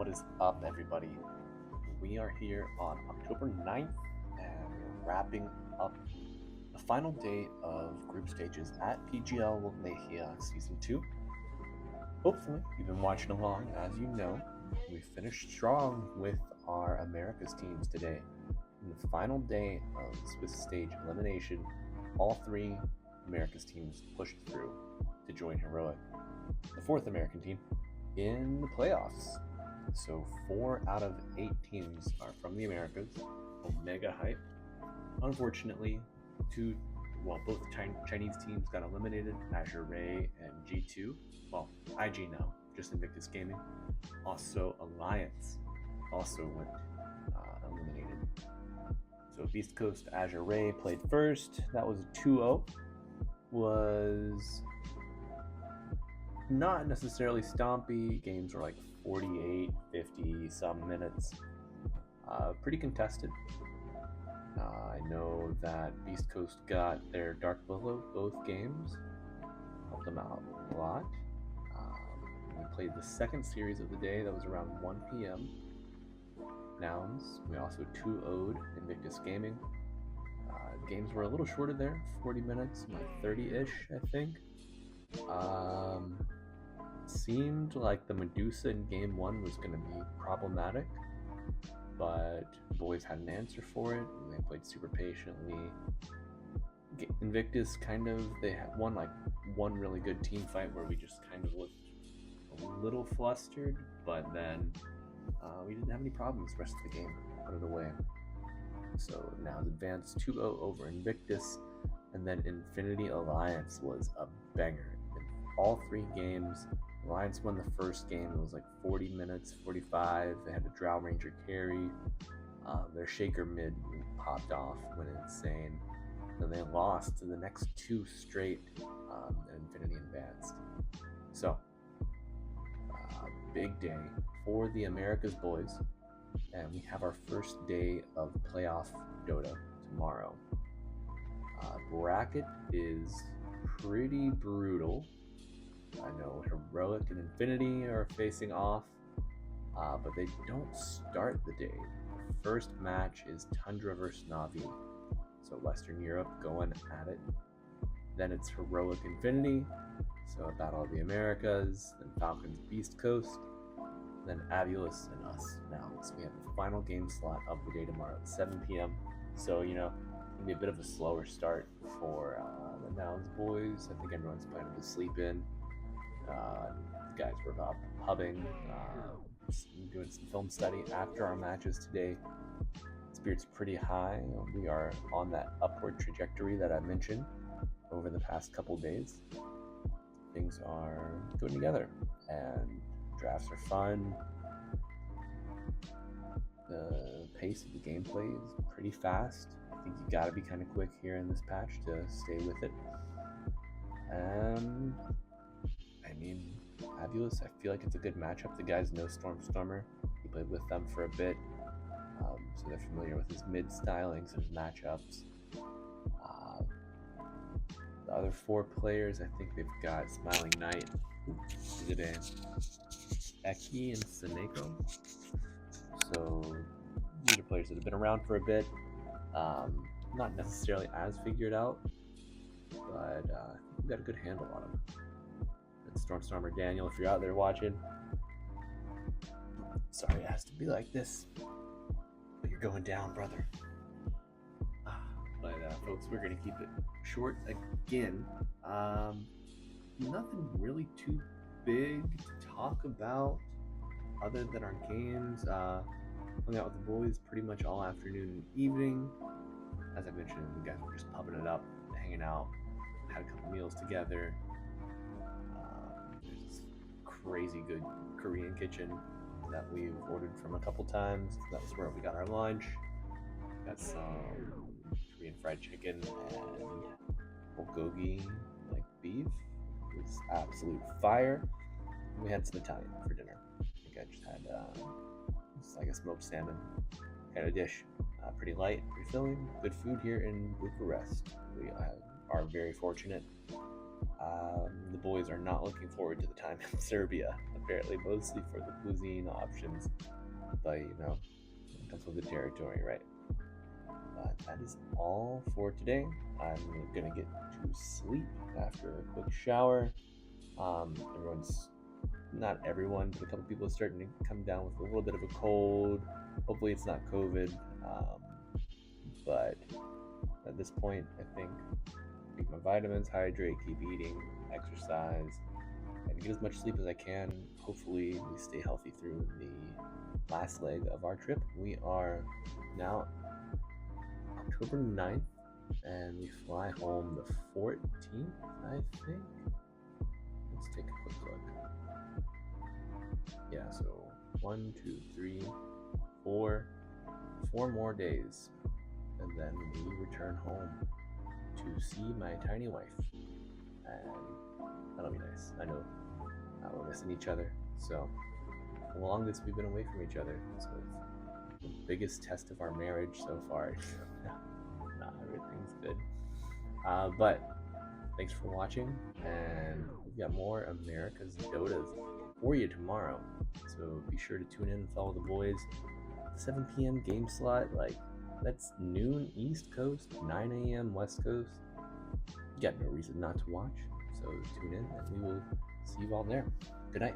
What is up, everybody? We are here on October 9th, and we're wrapping up the final day of group stages at PGL Wallachia Season 2. Hopefully, you've been watching along. As you know, we finished strong with our Americas teams today. In the final day of Swiss stage elimination, all three Americas teams pushed through to join Heroic, the fourth American team, in the playoffs. So 4 out of 8 teams are from the Americas. Mega hype. Unfortunately, both Chinese teams got eliminated, Azure Ray and G2. Well, IG now, just Invictus Gaming. Also, Alliance also went eliminated. So Beast Coast Azure Ray played first. That was a 2-0. Was not necessarily stompy. Games were like 48, 50 some minutes. Pretty contested. I know that Beast Coast got their Dark Willow both games. Helped them out a lot. We played the second series of the day. That was around 1 p.m. Nouns. We also 2-0'd Invictus Gaming. Games were a little shorter there, 40 minutes, like 30-ish, I think. Seemed like the Medusa in game 1 was going to be problematic, but the boys had an answer for it, and they played super patiently. Invictus they had won like one really good team fight where we just kind of looked a little flustered, but then we didn't have any problems the rest of the game, put it away. So now it's advanced 2-0 over Invictus, and then Infinity Alliance was a banger. In all 3 games, Alliance won the first game. It was like 40 minutes, 45. They had a Drow Ranger carry. Their Shaker mid popped off, went insane. Then they lost to the next 2 straight, and Infinity advanced. So, big day for the Americas boys. And we have our first day of playoff Dota tomorrow. Bracket is pretty brutal. I know Heroic and Infinity are facing off, but they don't start the day. The first match is Tundra vs Navi, so Western Europe going at it. Then it's Heroic Infinity, so a Battle of the Americas, then Falcons Beast Coast, then Avulus and us now. So we have the final game slot of the day tomorrow at 7 p.m. So, it's going to be a bit of a slower start for the Nouns boys. I think everyone's planning to sleep in. The guys were up pubbing, doing some film study after our matches today. Spirit's pretty high. We are on that upward trajectory that I mentioned over the past couple days. Things are going together, and drafts are fun. The pace of the gameplay is pretty fast. I think you gotta be kind of quick here in this patch to stay with it. And Avulus, I feel like it's a good matchup. The guy's no Stormer. He played with them for a bit, so they're familiar with his mid stylings and his matchups. The other 4 players, I think they've got Smiling Knight, Eki, and Seneko. So these are players that have been around for a bit. Not necessarily as figured out, but we've got a good handle on them. Stormer Daniel, if you're out there watching, sorry it has to be like this, but you're going down, brother. But folks, we're gonna keep it short again. Nothing really too big to talk about other than our games. Hung out with the boys pretty much all afternoon and evening. As I mentioned, the guys were just pubbing it up, hanging out, had a couple meals together. Crazy good Korean kitchen that we've ordered from a couple times. That was where we got our lunch. Got some Korean fried chicken and bulgogi, like beef. It was absolute fire. We had some Italian for dinner. I think I just had it's like a smoked salmon kind of dish. Pretty light, pretty filling. Good food here in Bucharest. We are very fortunate The boys are not looking forward to the time in Serbia, apparently, mostly for the cuisine options. But you know, it comes with the territory, right? But that is all for today. I'm gonna get to sleep after a quick shower. Everyone's not everyone, but a couple people are starting to come down with a little bit of a cold. Hopefully, it's not COVID. But at this point, I think take my vitamins, hydrate, keep eating, exercise, and get as much sleep as I can. Hopefully, we stay healthy through the last leg of our trip. We are now October 9th, and we fly home the 14th, I think. Let's take a quick look. Yeah, so 1, 2, 3, 4 more days, and then we return home to see my tiny wife, and that'll be nice. I know we're missing each other, so the longest we've been away from each other, so it's the biggest test of our marriage so far. Not everything's good, but thanks for watching, and we've got more America's Dotas for you tomorrow, so be sure to tune in and follow the boys. 7 p.m. game slot, like that's noon East Coast, 9 a.m. West Coast. You got no reason not to watch, so tune in and we will see you all there. Good night.